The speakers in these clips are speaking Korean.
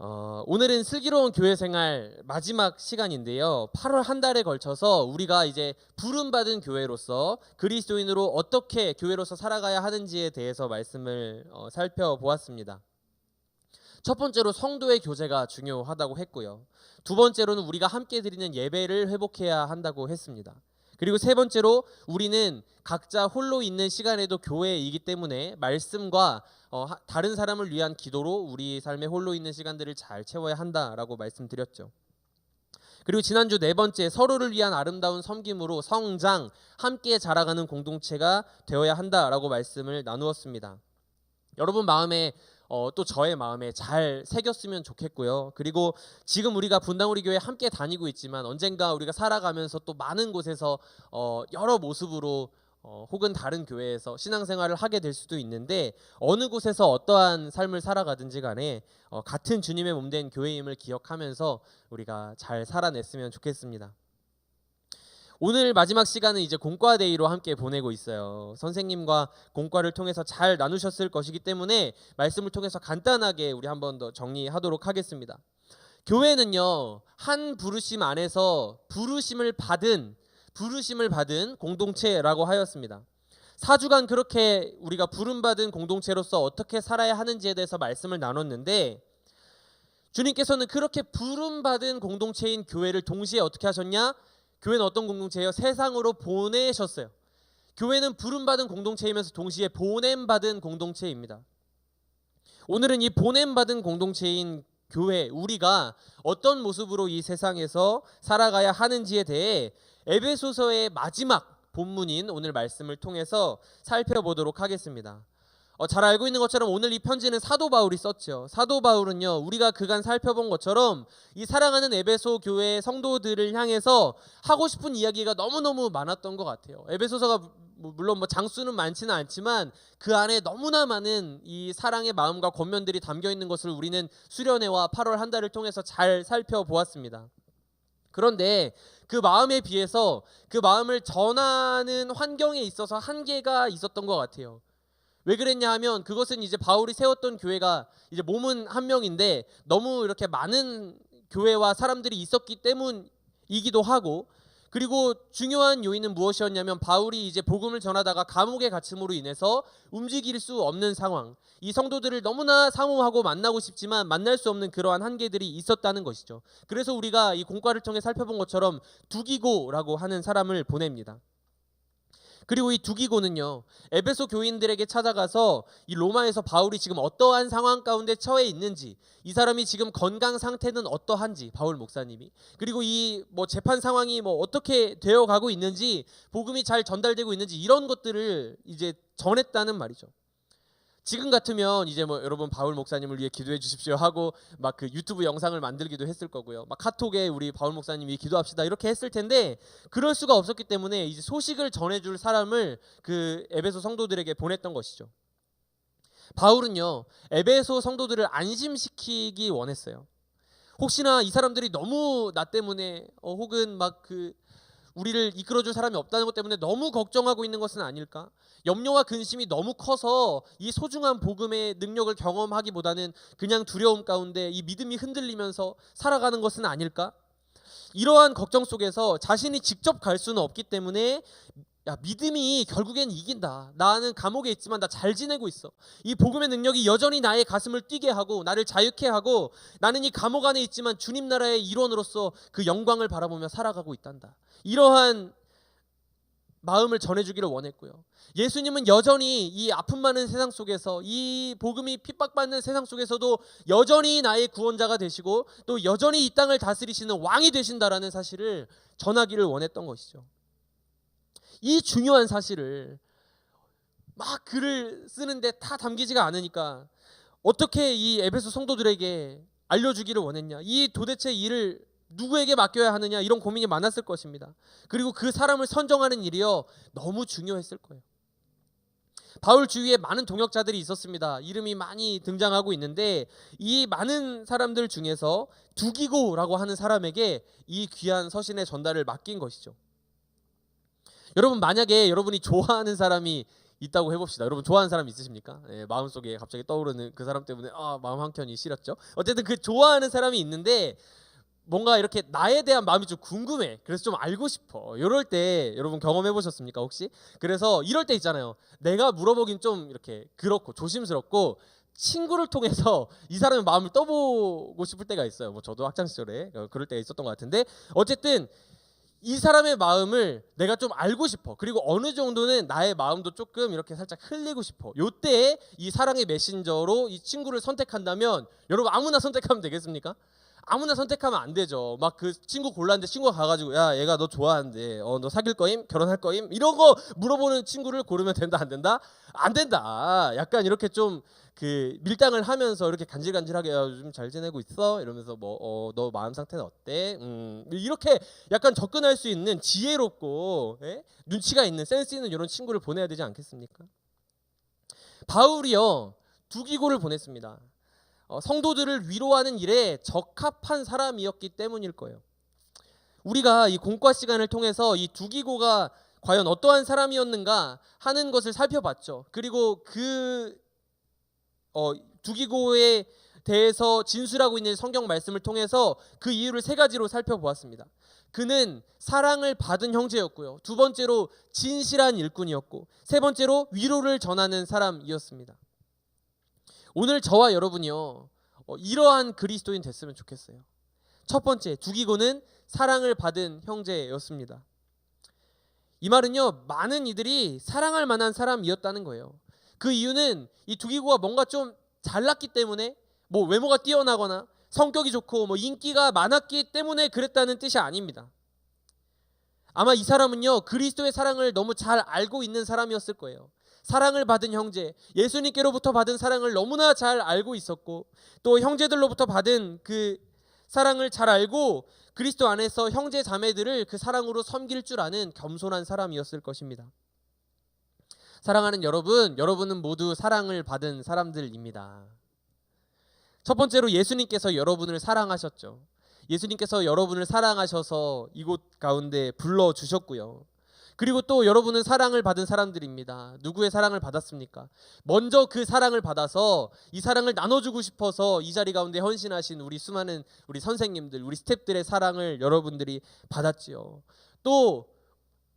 오늘은 슬기로운 교회 생활 마지막 시간인데요. 8월 한 달에 걸쳐서 우리가 이제 부름받은 교회로서 그리스도인으로 어떻게 교회로서 살아가야 하는지에 대해서 말씀을 살펴보았습니다. 첫 번째로 성도의 교제가 중요하다고 했고요. 두 번째로는 우리가 함께 드리는 예배를 회복해야 한다고 했습니다. 그리고 세 번째로 우리는 각자 홀로 있는 시간에도 교회이기 때문에 말씀과 다른 사람을 위한 기도로 우리 삶의 홀로 있는 시간들을 잘 채워야 한다라고 말씀드렸죠. 그리고 지난주 네 번째, 서로를 위한 아름다운 섬김으로 성장, 함께 자라가는 공동체가 되어야 한다라고 말씀을 나누었습니다. 여러분 마음에 또 저의 마음에 잘 새겼으면 좋겠고요. 그리고 지금 우리가 분당우리 교회 함께 다니고 있지만 언젠가 우리가 살아가면서 또 많은 곳에서 여러 모습으로 혹은 다른 교회에서 신앙생활을 하게 될 수도 있는데, 어느 곳에서 어떠한 삶을 살아가든지 간에 같은 주님의 몸된 교회임을 기억하면서 우리가 잘 살아냈으면 좋겠습니다. 오늘 마지막 시간은 이제 공과데이로 함께 보내고 있어요. 선생님과 공과를 통해서 잘 나누셨을 것이기 때문에 말씀을 통해서 간단하게 우리 한 번 더 정리하도록 하겠습니다. 교회는요, 한 부르심 안에서 부르심을 받은 공동체라고 하였습니다. 4주간 그렇게 우리가 부름받은 공동체로서 어떻게 살아야 하는지에 대해서 말씀을 나눴는데, 주님께서는 그렇게 부름받은 공동체인 교회를 동시에 어떻게 하셨냐? 교회는 어떤 공동체예요? 세상으로 보내셨어요. 교회는 부름받은 공동체이면서 동시에 보냄받은 공동체입니다. 오늘은 이 보냄받은 공동체인 교회, 우리가 어떤 모습으로 이 세상에서 살아가야 하는지에 대해 에베소서의 마지막 본문인 오늘 말씀을 통해서 살펴보도록 하겠습니다. 잘 알고 있는 것처럼 오늘 이 편지는 사도 바울이 썼죠. 사도 바울은요, 우리가 그간 살펴본 것처럼 이 사랑하는 에베소 교회 성도들을 향해서 하고 싶은 이야기가 너무너무 많았던 것 같아요. 에베소서가 물론 장수는 많지는 않지만 그 안에 너무나 많은 이 사랑의 마음과 권면들이 담겨 있는 것을 우리는 수련회와 8월 한 달을 통해서 잘 살펴보았습니다. 그런데 그 마음에 비해서 그 마음을 전하는 환경에 있어서 한계가 있었던 것 같아요. 왜 그랬냐 하면, 그것은 이제 바울이 세웠던 교회가 이제 몸은 한 명인데 너무 이렇게 많은 교회와 사람들이 있었기 때문이기도 하고, 그리고 중요한 요인은 무엇이었냐면, 바울이 이제 복음을 전하다가 감옥에 갇힘으로 인해서 움직일 수 없는 상황, 이 성도들을 너무나 사모하고 만나고 싶지만 만날 수 없는 그러한 한계들이 있었다는 것이죠. 그래서 우리가 이 공과를 통해 살펴본 것처럼 두기고라고 하는 사람을 보냅니다. 그리고 이 두기고는요, 에베소 교인들에게 찾아가서 이 로마에서 바울이 지금 어떠한 상황 가운데 처해 있는지, 이 사람이 지금 건강 상태는 어떠한지, 바울 목사님이, 그리고 이 재판 상황이 어떻게 되어 가고 있는지, 복음이 잘 전달되고 있는지, 이런 것들을 이제 전했다는 말이죠. 지금 같으면 이제 여러분 바울 목사님을 위해 기도해 주십시오 하고 막 그 유튜브 영상을 만들기도 했을 거고요. 막 카톡에 우리 바울 목사님이 기도합시다 이렇게 했을 텐데, 그럴 수가 없었기 때문에 이제 소식을 전해줄 사람을 그 에베소 성도들에게 보냈던 것이죠. 바울은요, 에베소 성도들을 안심시키기 원했어요. 혹시나 이 사람들이 너무 나 때문에 혹은 우리를 이끌어줄 사람이 없다는 것 때문에 너무 걱정하고 있는 것은 아닐까? 염려와 근심이 너무 커서 이 소중한 복음의 능력을 경험하기보다는 그냥 두려움 가운데 이 믿음이 흔들리면서 살아가는 것은 아닐까? 이러한 걱정 속에서 자신이 직접 갈 수는 없기 때문에, 야, 믿음이 결국엔 이긴다. 나는 감옥에 있지만 나 잘 지내고 있어. 이 복음의 능력이 여전히 나의 가슴을 뛰게 하고 나를 자유케 하고, 나는 이 감옥 안에 있지만 주님 나라의 일원으로서 그 영광을 바라보며 살아가고 있단다. 이러한 마음을 전해주기를 원했고요. 예수님은 여전히 이 아픔 많은 세상 속에서, 이 복음이 핍박받는 세상 속에서도 여전히 나의 구원자가 되시고 또 여전히 이 땅을 다스리시는 왕이 되신다라는 사실을 전하기를 원했던 것이죠. 이 중요한 사실을 막 글을 쓰는데 다 담기지가 않으니까 어떻게 이 에베소 성도들에게 알려주기를 원했냐, 이 도대체 일을 누구에게 맡겨야 하느냐, 이런 고민이 많았을 것입니다. 그리고 그 사람을 선정하는 일이요, 너무 중요했을 거예요. 바울 주위에 많은 동역자들이 있었습니다. 이름이 많이 등장하고 있는데, 이 많은 사람들 중에서 두기고라고 하는 사람에게 이 귀한 서신의 전달을 맡긴 것이죠. 여러분, 만약에 여러분이 좋아하는 사람이 있다고 해봅시다. 여러분 좋아하는 사람 있으십니까? 예, 마음속에 갑자기 떠오르는 그 사람 때문에 마음 한켠이 시렸죠. 어쨌든 그 좋아하는 사람이 있는데 뭔가 이렇게 나에 대한 마음이 좀 궁금해. 그래서 좀 알고 싶어. 이럴 때 여러분 경험해 보셨습니까 혹시? 그래서 이럴 때 있잖아요. 내가 물어보긴 좀 이렇게 그렇고 조심스럽고 친구를 통해서 이 사람의 마음을 떠보고 싶을 때가 있어요. 뭐 저도 학창 시절에 그럴 때가 있었던 것 같은데 어쨌든 이 사람의 마음을 내가 좀 알고 싶어. 그리고 어느 정도는 나의 마음도 조금 이렇게 살짝 흘리고 싶어. 요때 이 사랑의 메신저로 이 친구를 선택한다면 여러분 아무나 선택하면 되겠습니까? 아무나 선택하면 안 되죠. 막 그 친구 골랐는데 친구가 가가지고 야 얘가 너 좋아하는데 너 사귈 거임? 결혼할 거임? 이런 거 물어보는 친구를 고르면 된다 안 된다? 안 된다. 약간 이렇게 좀 그 밀당을 하면서 이렇게 간질간질하게 야, 요즘 잘 지내고 있어? 이러면서 뭐 너 마음 상태는 어때? 이렇게 약간 접근할 수 있는 지혜롭고 눈치가 있는 센스 있는 이런 친구를 보내야 되지 않겠습니까? 바울이요 두 기고를 보냈습니다. 성도들을 위로하는 일에 적합한 사람이었기 때문일 거예요. 우리가 이 공과 시간을 통해서 이 두기고가 과연 어떠한 사람이었는가 하는 것을 살펴봤죠. 그리고 그 두기고에 대해서 진술하고 있는 성경 말씀을 통해서 그 이유를 세 가지로 살펴보았습니다. 그는 사랑을 받은 형제였고요. 두 번째로 진실한 일꾼이었고 세 번째로 위로를 전하는 사람이었습니다. 오늘 저와 여러분이요 이러한 그리스도인 됐으면 좋겠어요. 첫 번째 두기고는 사랑을 받은 형제였습니다. 이 말은요 많은 이들이 사랑할 만한 사람이었다는 거예요. 그 이유는 이 두기고가 뭔가 좀 잘났기 때문에 뭐 외모가 뛰어나거나 성격이 좋고 뭐 인기가 많았기 때문에 그랬다는 뜻이 아닙니다. 아마 이 사람은요 그리스도의 사랑을 너무 잘 알고 있는 사람이었을 거예요. 사랑을 받은 형제, 예수님께로부터 받은 사랑을 너무나 잘 알고 있었고 또 형제들로부터 받은 그 사랑을 잘 알고 그리스도 안에서 형제 자매들을 그 사랑으로 섬길 줄 아는 겸손한 사람이었을 것입니다. 사랑하는 여러분, 여러분은 모두 사랑을 받은 사람들입니다. 첫 번째로 예수님께서 여러분을 사랑하셨죠. 예수님께서 여러분을 사랑하셔서 이곳 가운데 불러주셨고요. 그리고 또 여러분은 사랑을 받은 사람들입니다. 누구의 사랑을 받았습니까? 먼저 그 사랑을 받아서 이 사랑을 나눠주고 싶어서 이 자리 가운데 헌신하신 우리 수많은 우리 선생님들, 우리 스태프들의 사랑을 여러분들이 받았지요. 또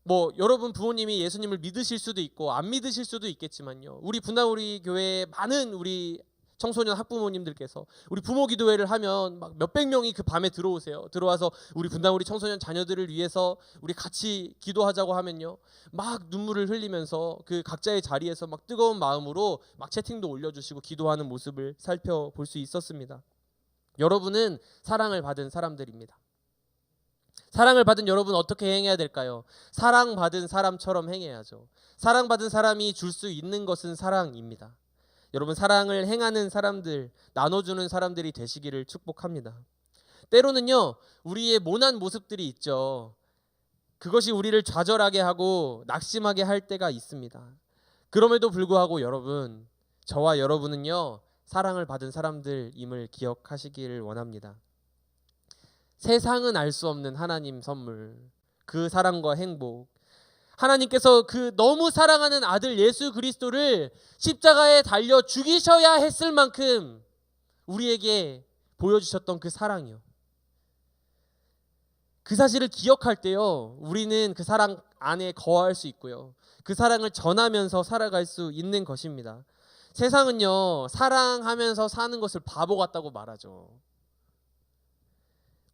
뭐 여러분 부모님이 예수님을 믿으실 수도 있고 안 믿으실 수도 있겠지만요. 우리 분당우리 교회의 많은 우리 청소년 학부모님들께서 우리 부모 기도회를 하면 막 몇백 명이 그 밤에 들어오세요. 들어와서 우리 분당우리 청소년 자녀들을 위해서 우리 같이 기도하자고 하면요. 막 눈물을 흘리면서 그 각자의 자리에서 막 뜨거운 마음으로 막 채팅도 올려주시고 기도하는 모습을 살펴볼 수 있었습니다. 여러분은 사랑을 받은 사람들입니다. 사랑을 받은 여러분 어떻게 행해야 될까요? 사랑받은 사람처럼 행해야죠. 사랑받은 사람이 줄 수 있는 것은 사랑입니다. 여러분 사랑을 행하는 사람들, 나눠주는 사람들이 되시기를 축복합니다. 때로는요 우리의 모난 모습들이 있죠. 그것이 우리를 좌절하게 하고 낙심하게 할 때가 있습니다. 그럼에도 불구하고 여러분, 저와 여러분은요 사랑을 받은 사람들임을 기억하시기를 원합니다. 세상은 알 수 없는 하나님 선물, 그 사랑과 행복, 하나님께서 그 너무 사랑하는 아들 예수 그리스도를 십자가에 달려 죽이셔야 했을 만큼 우리에게 보여주셨던 그 사랑이요. 그 사실을 기억할 때요 우리는 그 사랑 안에 거할 수 있고요 그 사랑을 전하면서 살아갈 수 있는 것입니다. 세상은요 사랑하면서 사는 것을 바보 같다고 말하죠.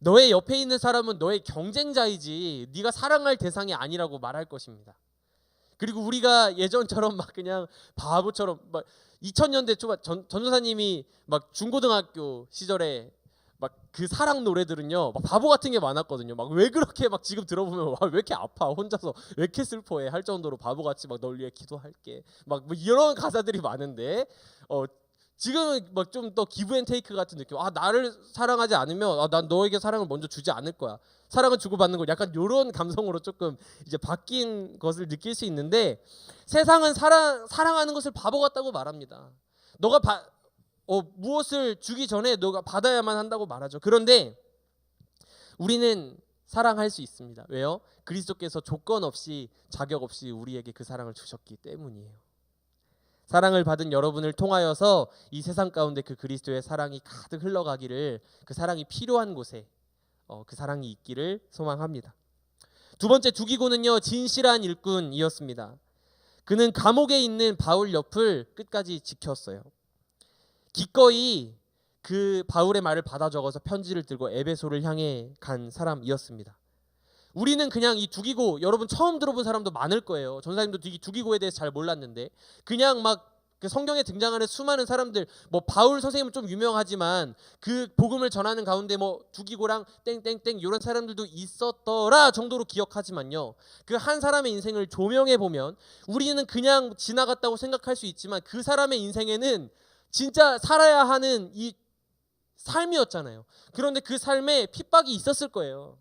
너의 옆에 있는 사람은 너의 경쟁자이지 네가 사랑할 대상이 아니라고 말할 것입니다. 그리고 우리가 예전처럼 막 그냥 바보처럼 막 2000년대 초반 전도사님이 막 중고등학교 시절에 막 그 사랑 노래들은요 막 바보 같은 게 많았거든요. 막 왜 그렇게 막 지금 들어보면 와, 왜 이렇게 아파 혼자서 왜 이렇게 슬퍼해 할 정도로 바보같이 막 널 위해 기도할게 막 뭐 이런 가사들이 많은데 지금은 막 좀 더 기브 앤 테이크 같은 느낌. 나를 사랑하지 않으면 난 너에게 사랑을 먼저 주지 않을 거야. 사랑은 주고받는 거 약간 이런 감성으로 조금 이제 바뀐 것을 느낄 수 있는데 세상은 사랑하는 것을 바보 같다고 말합니다. 너가 무엇을 주기 전에 너가 받아야만 한다고 말하죠. 그런데 우리는 사랑할 수 있습니다. 왜요? 그리스도께서 조건 없이 자격 없이 우리에게 그 사랑을 주셨기 때문이에요. 사랑을 받은 여러분을 통하여서 이 세상 가운데 그 그리스도의 사랑이 가득 흘러가기를, 그 사랑이 필요한 곳에 그 사랑이 있기를 소망합니다. 두 번째 두기고는요, 진실한 일꾼이었습니다. 그는 감옥에 있는 바울 옆을 끝까지 지켰어요. 기꺼이 그 바울의 말을 받아 적어서 편지를 들고 에베소를 향해 간 사람이었습니다. 우리는 그냥 이 두기고, 여러분 처음 들어본 사람도 많을 거예요. 전사님도 이 두기고에 대해서 잘 몰랐는데, 그냥 막 그 성경에 등장하는 수많은 사람들, 뭐 바울 선생님은 좀 유명하지만 그 복음을 전하는 가운데 뭐 두기고랑 땡땡땡 이런 사람들도 있었더라 정도로 기억하지만요, 그 한 사람의 인생을 조명해 보면 우리는 그냥 지나갔다고 생각할 수 있지만 그 사람의 인생에는 진짜 살아야 하는 이 삶이었잖아요. 그런데 그 삶에 핍박이 있었을 거예요.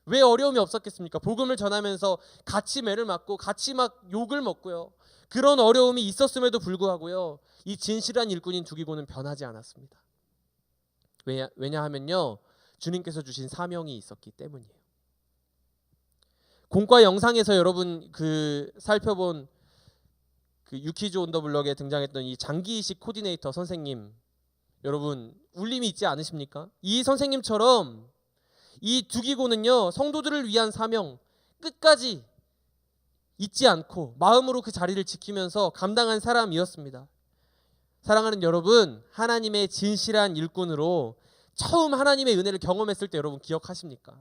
왜 어려움이 없었겠습니까? 복음을 전하면서 같이 매를 맞고 같이 막 욕을 먹고요. 그런 어려움이 있었음에도 불구하고요, 이 진실한 일꾼인 두기고는 변하지 않았습니다. 왜냐하면요, 주님께서 주신 사명이 있었기 때문이에요. 공과 영상에서 여러분 살펴본 그 유키즈 온 더 블럭에 등장했던 이 장기이식 코디네이터 선생님, 여러분 울림이 있지 않으십니까? 이 선생님처럼 이 두기고는요, 성도들을 위한 사명 끝까지 잊지 않고 마음으로 그 자리를 지키면서 감당한 사람이었습니다. 사랑하는 여러분, 하나님의 진실한 일꾼으로 처음 하나님의 은혜를 경험했을 때 여러분 기억하십니까?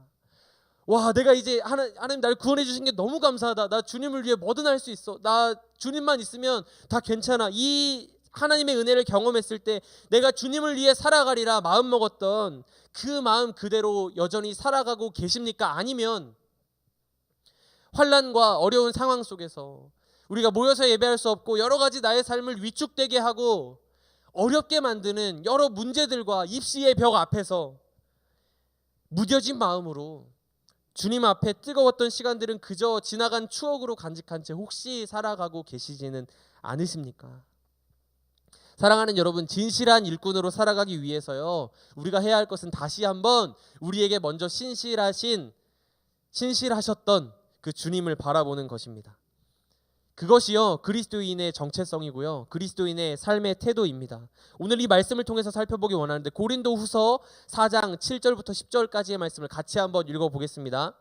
와, 내가 이제 하나님 날 구원해 주신 게 너무 감사하다. 나 주님을 위해 뭐든 할 수 있어. 나 주님만 있으면 다 괜찮아. 이 하나님의 은혜를 경험했을 때 내가 주님을 위해 살아가리라 마음 먹었던 그 마음 그대로 여전히 살아가고 계십니까? 아니면 환난과 어려운 상황 속에서 우리가 모여서 예배할 수 없고 여러 가지 나의 삶을 위축되게 하고 어렵게 만드는 여러 문제들과 입시의 벽 앞에서 무뎌진 마음으로 주님 앞에 뜨거웠던 시간들은 그저 지나간 추억으로 간직한 채 혹시 살아가고 계시지는 않으십니까? 사랑하는 여러분, 진실한 일꾼으로 살아가기 위해서요, 우리가 해야 할 것은 다시 한번 우리에게 먼저 신실하셨던 그 주님을 바라보는 것입니다. 그것이요, 그리스도인의 정체성이고요, 그리스도인의 삶의 태도입니다. 오늘 이 말씀을 통해서 살펴보기 원하는데 고린도후서 4장 7절부터 10절까지의 말씀을 같이 한번 읽어보겠습니다.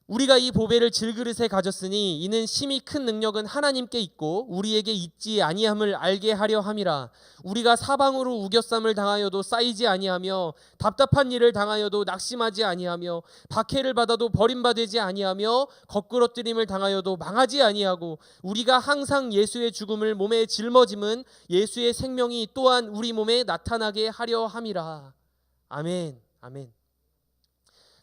우리가 이 보배를 질그릇에 가졌으니 이는 심히 큰 능력은 하나님께 있고 우리에게 있지 아니함을 알게 하려 함이라. 우리가 사방으로 우겨쌈을 당하여도 쌓이지 아니하며 답답한 일을 당하여도 낙심하지 아니하며 박해를 받아도 버림받지 아니하며 거꾸러뜨림을 당하여도 망하지 아니하고 우리가 항상 예수의 죽음을 몸에 짊어짐은 예수의 생명이 또한 우리 몸에 나타나게 하려 함이라. 아멘. 아멘.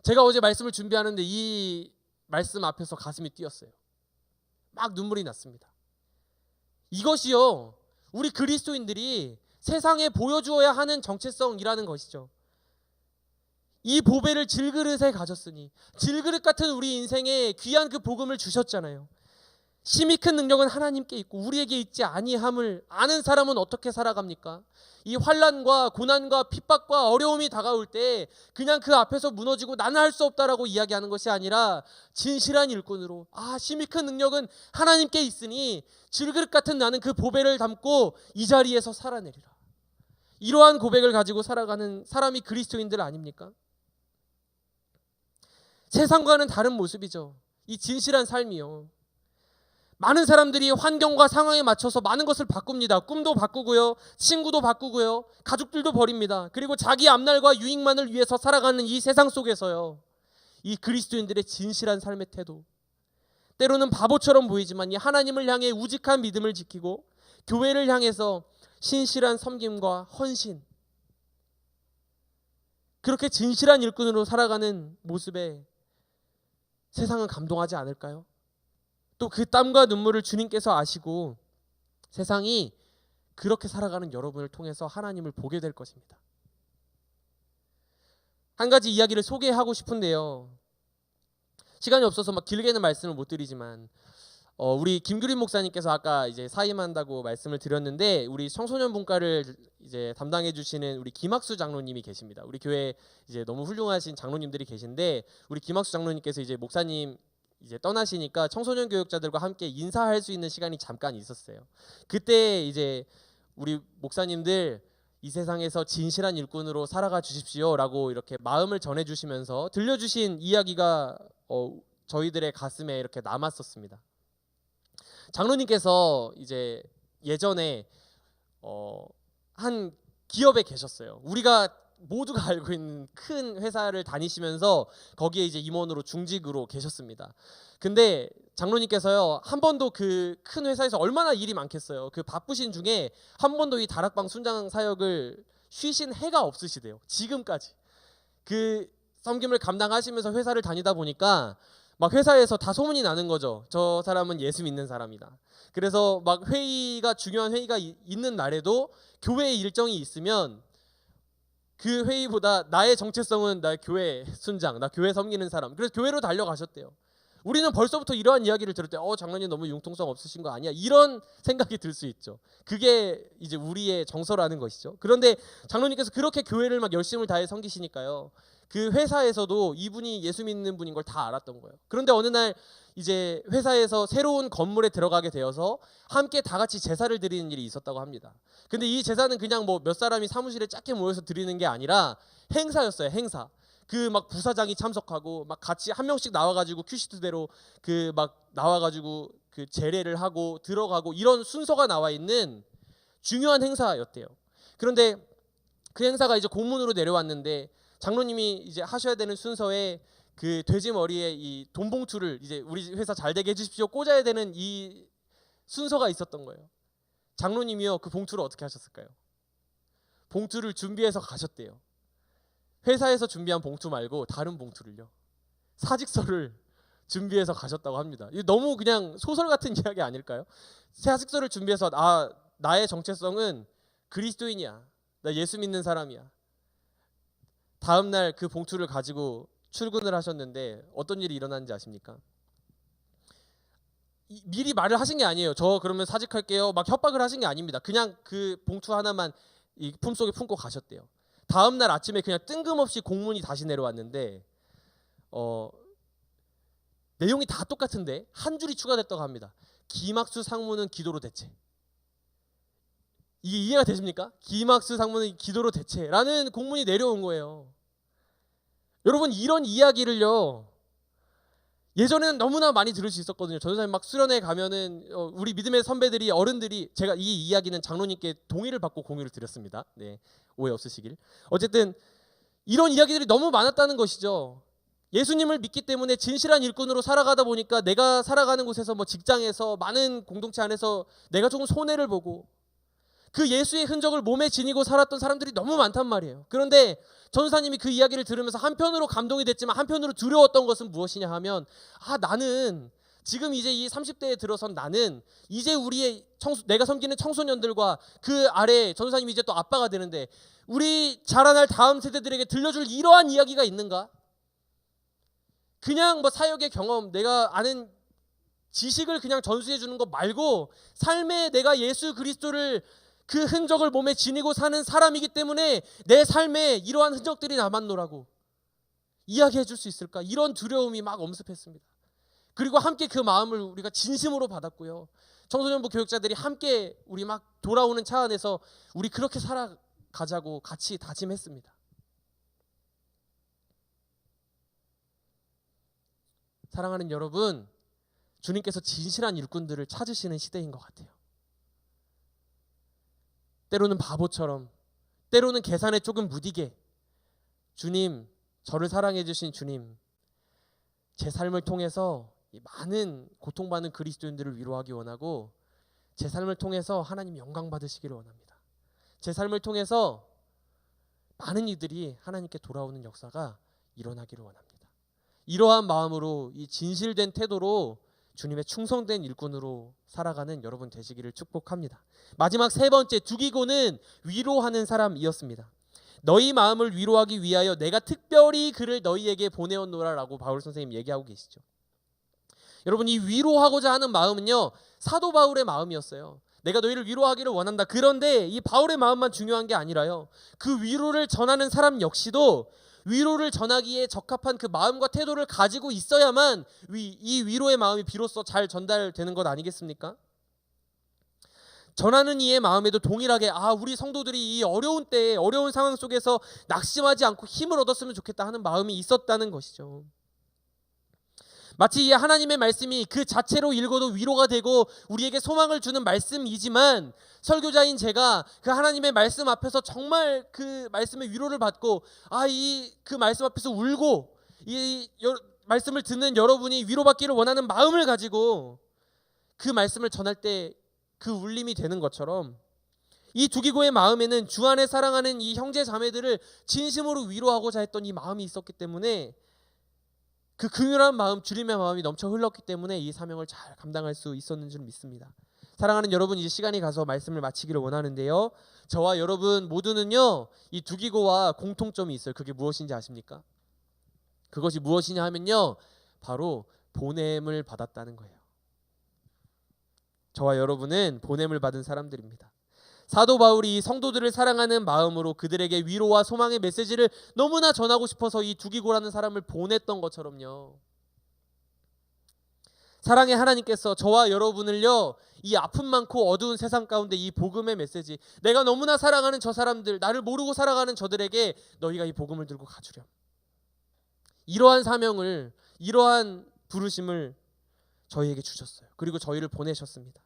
제가 어제 말씀을 준비하는데 이 말씀 앞에서 가슴이 뛰었어요. 막 눈물이 났습니다. 이것이요, 우리 그리스도인들이 세상에 보여주어야 하는 정체성이라는 것이죠. 이 보배를 질그릇에 가졌으니, 질그릇 같은 우리 인생에 귀한 그 복음을 주셨잖아요. 심히 큰 능력은 하나님께 있고 우리에게 있지 아니함을 아는 사람은 어떻게 살아갑니까? 이 환난과 고난과 핍박과 어려움이 다가올 때 그냥 그 앞에서 무너지고 나는 할 수 없다라고 이야기하는 것이 아니라 진실한 일꾼으로, 심히 큰 능력은 하나님께 있으니 질그릇 같은 나는 그 보배를 담고 이 자리에서 살아내리라. 이러한 고백을 가지고 살아가는 사람이 그리스도인들 아닙니까? 세상과는 다른 모습이죠. 이 진실한 삶이요. 많은 사람들이 환경과 상황에 맞춰서 많은 것을 바꿉니다. 꿈도 바꾸고요, 친구도 바꾸고요, 가족들도 버립니다. 그리고 자기 앞날과 유익만을 위해서 살아가는 이 세상 속에서요, 이 그리스도인들의 진실한 삶의 태도, 때로는 바보처럼 보이지만 이 하나님을 향해 우직한 믿음을 지키고 교회를 향해서 신실한 섬김과 헌신, 그렇게 진실한 일꾼으로 살아가는 모습에 세상은 감동하지 않을까요? 또 그 땀과 눈물을 주님께서 아시고 세상이 그렇게 살아가는 여러분을 통해서 하나님을 보게 될 것입니다. 한 가지 이야기를 소개하고 싶은데요, 시간이 없어서 막 길게는 말씀을 못 드리지만 우리 김규린 목사님께서 아까 이제 사임한다고 말씀을 드렸는데 우리 청소년 분과를 이제 담당해 주시는 우리 김학수 장로님이 계십니다. 우리 교회 이제 너무 훌륭하신 장로님들이 계신데 우리 김학수 장로님께서 이제 목사님 이제 떠나시니까 청소년 교육자들과 함께 인사할 수 있는 시간이 잠깐 있었어요. 그때 이제 우리 목사님들 이 세상에서 진실한 일꾼으로 살아가 주십시오라고 이렇게 마음을 전해주시면서 들려주신 이야기가 저희들의 가슴에 이렇게 남았었습니다. 장로님께서 이제 예전에 한 기업에 계셨어요. 우리가 모두가 알고 있는 큰 회사를 다니시면서 거기에 이제 임원으로 중직으로 계셨습니다. 근데 장로님께서요, 한 번도 그 큰 회사에서 얼마나 일이 많겠어요. 그 바쁘신 중에 한 번도 이 다락방 순장 사역을 쉬신 해가 없으시대요. 지금까지. 그 섬김을 감당하시면서 회사를 다니다 보니까 막 회사에서 다 소문이 나는 거죠. 저 사람은 예수 믿는 사람이다. 그래서 막 중요한 회의가 있는 날에도 교회 일정이 있으면 그 회의보다 나의 정체성은 나 교회 순장, 나 교회 섬기는 사람. 그래서 교회로 달려가셨대요. 우리는 벌써부터 이러한 이야기를 들을 때 장로님 너무 융통성 없으신 거 아니야? 이런 생각이 들 수 있죠. 그게 이제 우리의 정서라는 것이죠. 그런데 장로님께서 그렇게 교회를 막 열심을 다해 섬기시니까요. 그 회사에서도 이분이 예수 믿는 분인 걸 다 알았던 거예요. 그런데 어느 날 이제 회사에서 새로운 건물에 들어가게 되어서 함께 다 같이 제사를 드리는 일이 있었다고 합니다. 근데 이 제사는 그냥 뭐 몇 사람이 사무실에 작게 모여서 드리는 게 아니라 행사였어요. 행사. 그 막 부사장이 참석하고 막 같이 한 명씩 나와가지고 큐시트대로 그 막 나와가지고 그 제례를 하고 들어가고 이런 순서가 나와 있는 중요한 행사였대요. 그런데 그 행사가 이제 공문으로 내려왔는데 장로님이 이제 하셔야 되는 순서에 그 돼지 머리에 이 돈 봉투를 이제 우리 회사 잘 되게 해주십시오 꽂아야 되는 이 순서가 있었던 거예요. 장로님이요, 그 봉투를 어떻게 하셨을까요? 봉투를 준비해서 가셨대요. 회사에서 준비한 봉투 말고 다른 봉투를요, 사직서를 준비해서 가셨다고 합니다. 이거 너무 그냥 소설 같은 이야기 아닐까요? 사직서를 준비해서 나의 정체성은 그리스도인이야, 나 예수 믿는 사람이야. 다음 날 그 봉투를 가지고 출근을 하셨는데 어떤 일이 일어났는지 아십니까? 미리 말을 하신 게 아니에요. 저 그러면 사직할게요 막 협박을 하신 게 아닙니다. 그냥 그 봉투 하나만 이 품속에 품고 가셨대요. 다음 날 아침에 그냥 뜬금없이 공문이 다시 내려왔는데 내용이 다 똑같은데 한 줄이 추가됐다고 합니다. 김학수 상무는 기도로 대체. 이게 이해가 되십니까? 김학수 상무는 기도로 대체라는 공문이 내려온 거예요. 여러분, 이런 이야기를요, 예전에는 너무나 많이 들을 수 있었거든요. 전도사님 막 수련회 가면은 우리 믿음의 선배들이, 어른들이, 제가 이 이야기는 장로님께 동의를 받고 공유를 드렸습니다. 네, 오해 없으시길. 어쨌든 이런 이야기들이 너무 많았다는 것이죠. 예수님을 믿기 때문에 진실한 일꾼으로 살아가다 보니까 내가 살아가는 곳에서 뭐 직장에서 많은 공동체 안에서 내가 조금 손해를 보고 그 예수의 흔적을 몸에 지니고 살았던 사람들이 너무 많단 말이에요. 그런데 전도사님이 그 이야기를 들으면서 한편으로 감동이 됐지만 한편으로 두려웠던 것은 무엇이냐 하면, 나는 지금 이제 이 30대에 들어선 나는 이제 내가 섬기는 청소년들과 그 아래 전도사님이 이제 또 아빠가 되는데 우리 자라날 다음 세대들에게 들려줄 이러한 이야기가 있는가? 그냥 뭐 사역의 경험, 내가 아는 지식을 그냥 전수해 주는 것 말고 삶에 내가 예수 그리스도를 그 흔적을 몸에 지니고 사는 사람이기 때문에 내 삶에 이러한 흔적들이 남았노라고 이야기해 줄 수 있을까? 이런 두려움이 막 엄습했습니다. 그리고 함께 그 마음을 우리가 진심으로 받았고요. 청소년부 교육자들이 함께 우리 막 돌아오는 차 안에서 우리 그렇게 살아가자고 같이 다짐했습니다. 사랑하는 여러분, 주님께서 진실한 일꾼들을 찾으시는 시대인 것 같아요. 때로는 바보처럼, 때로는 계산에 조금 무디게, 주님, 저를 사랑해 주신 주님, 제 삶을 통해서 많은 고통받는 그리스도인들을 위로하기 원하고 제 삶을 통해서 하나님 영광 받으시기를 원합니다. 제 삶을 통해서 많은 이들이 하나님께 돌아오는 역사가 일어나기를 원합니다. 이러한 마음으로, 이 진실된 태도로 주님의 충성된 일꾼으로 살아가는 여러분 되시기를 축복합니다. 마지막 세 번째, 두기고는 위로하는 사람이었습니다. 너희 마음을 위로하기 위하여 내가 특별히 그를 너희에게 보내었노라라고 바울 선생님 얘기하고 계시죠. 여러분, 이 위로하고자 하는 마음은요, 사도 바울의 마음이었어요. 내가 너희를 위로하기를 원한다. 그런데 이 바울의 마음만 중요한 게 아니라요, 그 위로를 전하는 사람 역시도 위로를 전하기에 적합한 그 마음과 태도를 가지고 있어야만 이 위로의 마음이 비로소 잘 전달되는 것 아니겠습니까? 전하는 이의 마음에도 동일하게 우리 성도들이 이 어려운 때에 어려운 상황 속에서 낙심하지 않고 힘을 얻었으면 좋겠다 하는 마음이 있었다는 것이죠. 마치 이 하나님의 말씀이 그 자체로 읽어도 위로가 되고 우리에게 소망을 주는 말씀이지만, 설교자인 제가 그 하나님의 말씀 앞에서 정말 그 말씀의 위로를 받고 그 말씀 앞에서 울고 말씀을 듣는 여러분이 위로받기를 원하는 마음을 가지고 그 말씀을 전할 때 그 울림이 되는 것처럼, 이 두기고의 마음에는 주 안에 사랑하는 이 형제 자매들을 진심으로 위로하고자 했던 이 마음이 있었기 때문에, 그 긍휼한 마음, 주님의 마음이 넘쳐 흘렀기 때문에 이 사명을 잘 감당할 수 있었는 줄 믿습니다. 사랑하는 여러분, 이제 시간이 가서 말씀을 마치기를 원하는데요, 저와 여러분 모두는요 이 두기고와 공통점이 있어요. 그게 무엇인지 아십니까? 그것이 무엇이냐 하면요, 바로 보냄을 받았다는 거예요. 저와 여러분은 보냄을 받은 사람들입니다. 사도 바울이 성도들을 사랑하는 마음으로 그들에게 위로와 소망의 메시지를 너무나 전하고 싶어서 이 두기고라는 사람을 보냈던 것처럼요, 사랑의 하나님께서 저와 여러분을요 이 아픔 많고 어두운 세상 가운데 이 복음의 메시지, 내가 너무나 사랑하는 저 사람들, 나를 모르고 살아가는 저들에게 너희가 이 복음을 들고 가주렴, 이러한 사명을, 이러한 부르심을 저희에게 주셨어요. 그리고 저희를 보내셨습니다.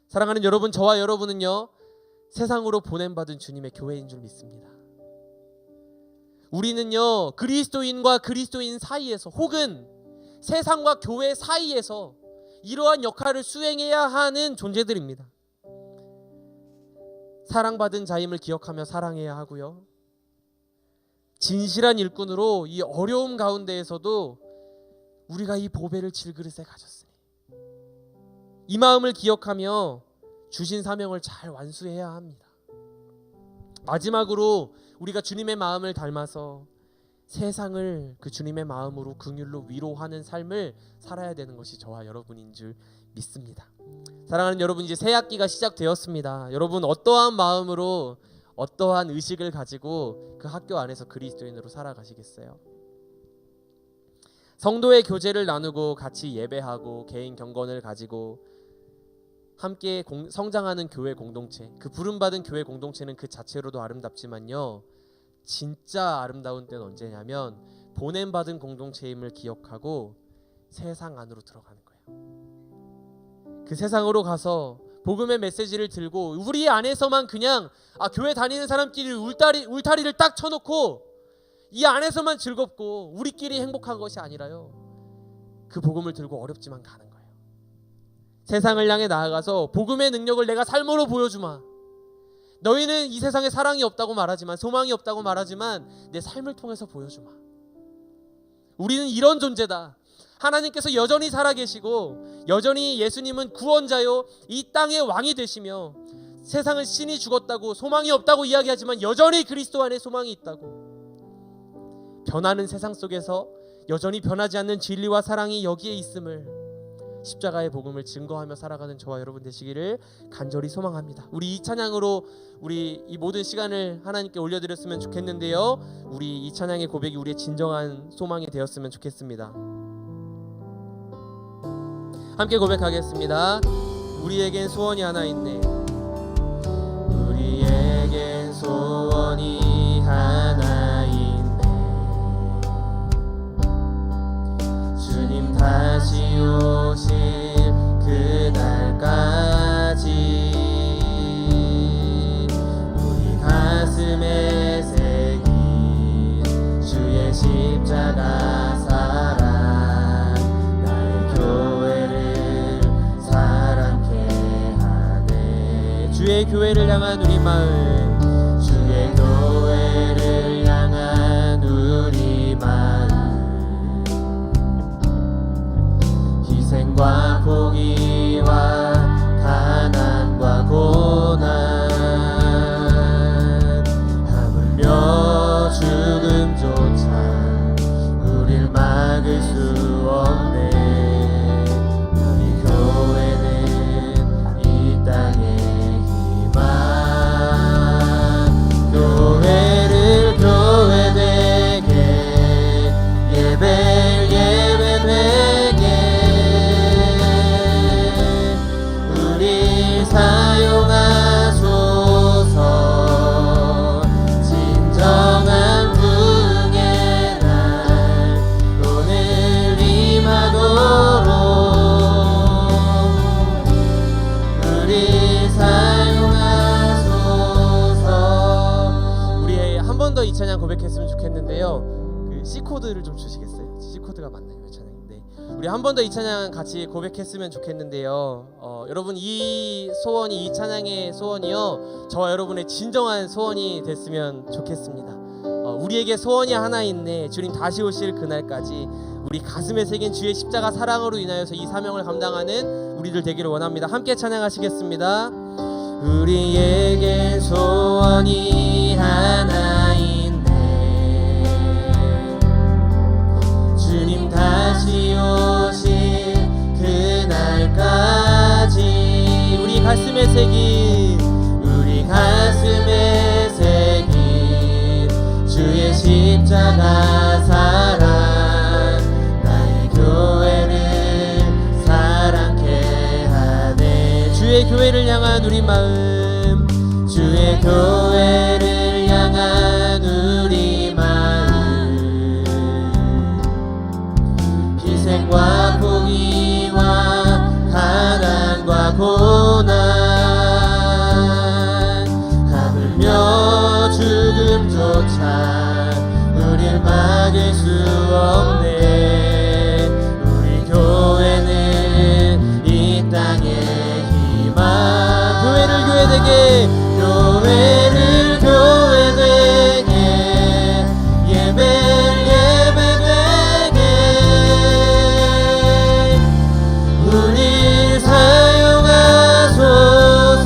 사랑하는 여러분, 저와 여러분은요 세상으로 보냄받은 주님의 교회인 줄 믿습니다. 우리는요 그리스도인과 그리스도인 사이에서, 혹은 세상과 교회 사이에서 이러한 역할을 수행해야 하는 존재들입니다. 사랑받은 자임을 기억하며 사랑해야 하고요, 진실한 일꾼으로 이 어려움 가운데에서도 우리가 이 보배를 질그릇에 가졌으니 이 마음을 기억하며 주신 사명을 잘 완수해야 합니다. 마지막으로 우리가 주님의 마음을 닮아서 세상을 그 주님의 마음으로 긍휼로 위로하는 삶을 살아야 되는 것이 저와 여러분인 줄 믿습니다. 사랑하는 여러분, 이제 새 학기가 시작되었습니다. 여러분 어떠한 마음으로, 어떠한 의식을 가지고 그 학교 안에서 그리스도인으로 살아가시겠어요? 성도의 교제를 나누고 같이 예배하고 개인 경건을 가지고 함께 성장하는 교회 공동체, 그 부름받은 교회 공동체는 그 자체로도 아름답지만요, 진짜 아름다운 때는 언제냐면 보냄받은 공동체임을 기억하고 세상 안으로 들어가는 거예요. 그 세상으로 가서 복음의 메시지를 들고 우리 안에서만 그냥 교회 다니는 사람끼리 울타리를 딱 쳐놓고 이 안에서만 즐겁고 우리끼리 행복한 것이 아니라요, 그 복음을 들고 어렵지만 가는 거예요. 세상을 향해 나아가서 복음의 능력을 내가 삶으로 보여주마. 너희는 이 세상에 사랑이 없다고 말하지만, 소망이 없다고 말하지만 내 삶을 통해서 보여주마. 우리는 이런 존재다. 하나님께서 여전히 살아계시고 여전히 예수님은 구원자요 이 땅의 왕이 되시며, 세상은 신이 죽었다고 소망이 없다고 이야기하지만 여전히 그리스도 안에 소망이 있다고, 변하는 세상 속에서 여전히 변하지 않는 진리와 사랑이 여기에 있음을 십자가의 복음을 증거하며 살아가는 저와 여러분 되시기를 간절히 소망합니다. 우리 이 찬양으로 우리 이 모든 시간을 하나님께 올려드렸으면 좋겠는데요, 우리 이 찬양의 고백이 우리의 진정한 소망이 되었으면 좋겠습니다. 함께 고백하겠습니다. 우리에겐 소원이 하나 있네. 우리에겐 소원이 하나 있네. 주님 다시 오실 그날까지 우리 가슴에 새긴 주의 십자가 사랑, 나의 교회를 사랑케 하네. 주의 교회를 향한 우리 마음, 주의 교회를 향한 우리 마음, 희생과 포기와 가난과 고난, 하물며 죽음조차 우릴 막을 수 없네. 우리 교회는 이 땅의 희망. 코드를 좀 주시겠어요? C 코드가 맞나요? 이 찬양인데 우리 한 번 더 이 찬양 같이 고백했으면 좋겠는데요. 여러분 이 소원이 이 찬양의 소원이요 저와 여러분의 진정한 소원이 됐으면 좋겠습니다. 우리에게 소원이 하나 있네. 주님 다시 오실 그날까지 우리 가슴에 새긴 주의 십자가 사랑으로 인하여서 이 사명을 감당하는 우리들 되기를 원합니다. 함께 찬양하시겠습니다. 우리에게 소원이 하나 있네. 주님 다시 오실 그날까지 우리 가슴에 새긴 주의 십자가 사랑 나의 교회를 사랑케 하네. 주의 교회를 향한 우리 마음 주의 교회를 향한 우리 마음 희생과 포기와 가난과 고난 하물며 죽음조차 우릴 막을 수 없네. 우리 교회는 이 땅의 희망 교회를 교회되게 예배되게 우릴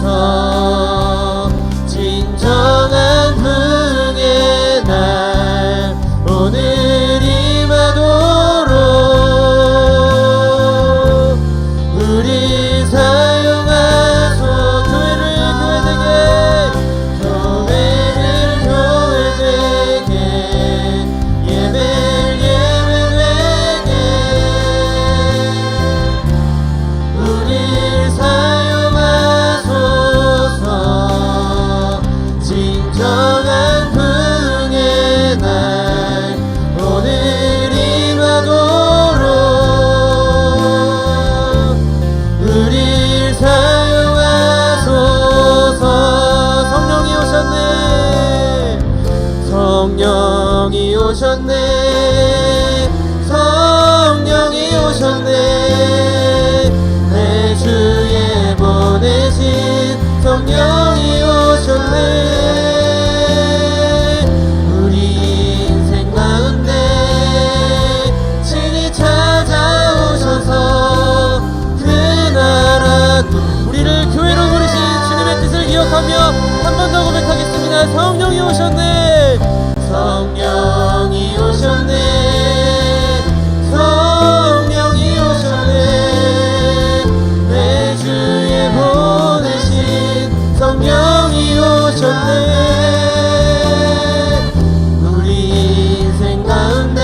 사용하소서. 진정한 부흥의 날 오늘 임하도록 우릴 사용하소. 교회를 교회되게 예배되게 우릴 사용하소서. 진정한 부흥의 날 오늘 임하도록 우릴 사용하소서. 성령이 오셨네. 성령이 오셨네. 성령이 오셨네. 내 주에 보내신 성령이 오셨네. 우리 인생 가운데 친히 찾아오셔서 그 나라 우리를 교회로 부르신 주님의 뜻을 기억하며 한 번 더 고백하겠습니다. 성령이 오셨네. 성령이 오셨네. 성령이 오셨네. 내 주에 보내신 성령이 오셨네. 우리 인생 가운데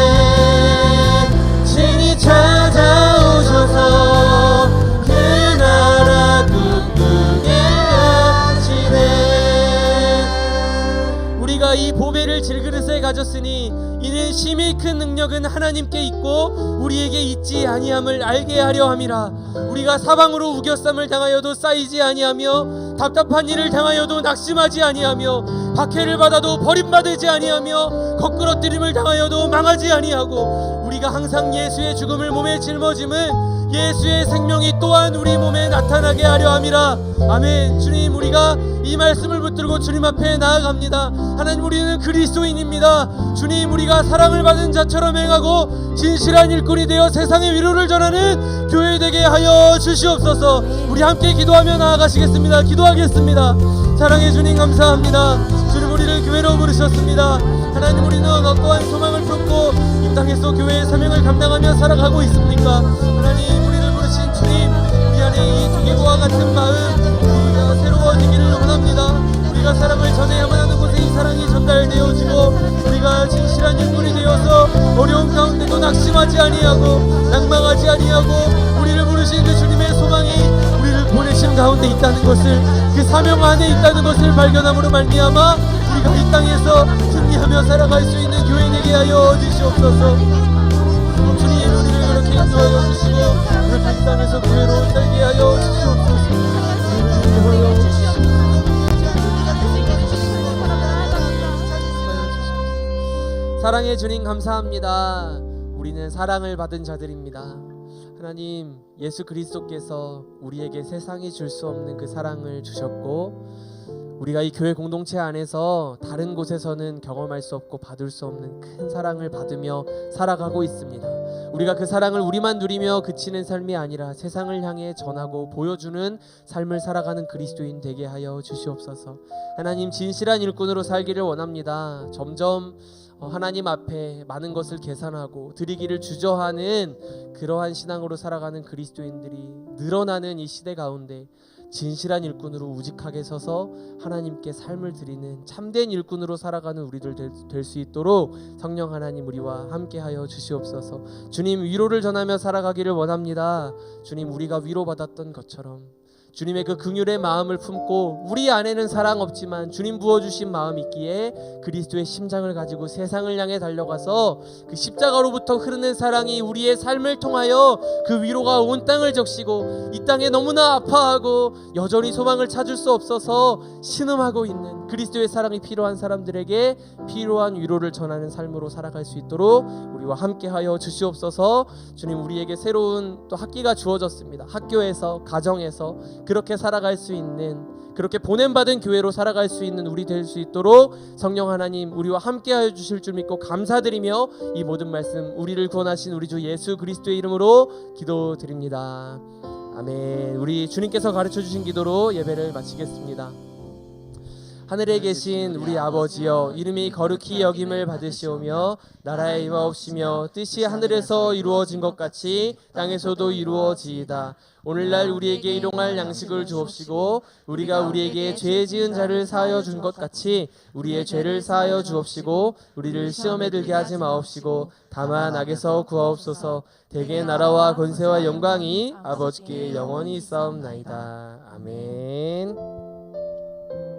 친히 찾아오셔서 그 나라 꿈꾸게 하시네. 우리가 이 보배를 질그릇에 가졌으니 이는 심히 큰 능력은 하나님께 있고 우리에게 있지 아니함을 알게 하려 함이라. 우리가 사방으로 우겨쌈을 당하여도 쌓이지 아니하며 답답한 일을 당하여도 낙심하지 아니하며 박해를 받아도 버림받지 아니하며 거꾸러뜨림을 당하여도 망하지 아니하고 우리가 항상 예수의 죽음을 몸에 짊어짐을 예수의 생명이 또한 우리 몸에 나타나게 하려 함이라. 아멘. 주님 우리가 이 말씀을 붙들고 주님 앞에 나아갑니다. 하나님 우리는 그리스도인입니다. 주님 우리가 사랑을 받은 자처럼 행하고 진실한 일꾼이 되어 세상의 위로를 전하는 교회 되게 하여 주시옵소서. 우리 함께 기도하며 나아가시겠습니다. 기도하겠습니다. 사랑의 주님 감사합니다. 주님 우리를 교회로 부르셨습니다. 하나님 우리는 어떠한 소망을 품고 이 땅에서 교회의 사명을 감당하며 살아가고 있습니까? 하나님 우리를 부르신 주님 우리 안에 이 두개고와 같은 마음 우리가 새로워지기를 원합니다. 우리가 사랑을 전해야만 하는 곳에 이 사랑이 전달되어지고 우리가 진실한 인물이 되어서 어려움 가운데도 낙심하지 아니하고 낭망하지 아니하고 우리를 부르신 그 주님의 소망이 우리를 보내심 가운데 있다는 것을 그 사명 안에 있다는 것을 발견함으로 말미암아 우리가 이 땅에서 승리하며 살아갈 수 있는 교회 되게 하여 주시옵소서. 주님 우리를 그렇게 인도하여 주시고 그렇게 이 땅에서 교회로 살게 하여 주시옵소서. 사랑의 사랑의 주님 감사합니다. 우리는 사랑을 받은 자들입니다. 하나님, 예수 그리스도께서 우리에게 세상이 줄 수 없는 그 사랑을 주셨고, 우리가 이 교회 공동체 안에서 다른 곳에서는 경험할 수 없고 받을 수 없는 큰 사랑을 받으며 살아가고 있습니다. 우리가 그 사랑을 우리만 누리며 그치는 삶이 아니라 세상을 향해 전하고 보여주는 삶을 살아가는 그리스도인 되게 하여 주시옵소서. 하나님, 진실한 일꾼으로 살기를 원합니다. 점점 하나님 앞에 많은 것을 계산하고 드리기를 주저하는 그러한 신앙으로 살아가는 그리스도인들이 늘어나는 이 시대 가운데 진실한 일꾼으로 우직하게 서서 하나님께 삶을 드리는 참된 일꾼으로 살아가는 우리들 될 수 있도록 성령 하나님 우리와 함께하여 주시옵소서. 주님, 위로를 전하며 살아가기를 원합니다. 주님, 우리가 위로받았던 것처럼 주님의 그 긍휼의 마음을 품고 우리 안에는 사랑 없지만 주님 부어주신 마음이 있기에 그리스도의 심장을 가지고 세상을 향해 달려가서 그 십자가로부터 흐르는 사랑이 우리의 삶을 통하여 그 위로가 온 땅을 적시고 이 땅에 너무나 아파하고 여전히 소망을 찾을 수 없어서 신음하고 있는 그리스도의 사랑이 필요한 사람들에게 필요한 위로를 전하는 삶으로 살아갈 수 있도록 우리와 함께하여 주시옵소서. 주님, 우리에게 새로운 또 학기가 주어졌습니다. 학교에서, 가정에서 그렇게 살아갈 수 있는, 그렇게 보냄받은 교회로 살아갈 수 있는 우리 될 수 있도록 성령 하나님 우리와 함께하여 주실 줄 믿고 감사드리며 이 모든 말씀 우리를 구원하신 우리 주 예수 그리스도의 이름으로 기도드립니다. 아멘. 우리 주님께서 가르쳐 주신 기도로 예배를 마치겠습니다. 하늘에 계신 우리 아버지여, 이름이 거룩히 여김을 받으시오며 나라에 임하옵시며 뜻이 하늘에서 이루어진 것 같이 땅에서도 이루어지이다. 오늘날 우리에게 일용할 양식을 주옵시고 우리가 우리에게 죄 지은 자를 사하여 준 것 같이 우리의 죄를 사하여 주옵시고 우리를 시험에 들게 하지 마옵시고 다만 악에서 구하옵소서. 대개 나라와 권세와 영광이 아버지께 영원히 있사옵나이다. 아멘.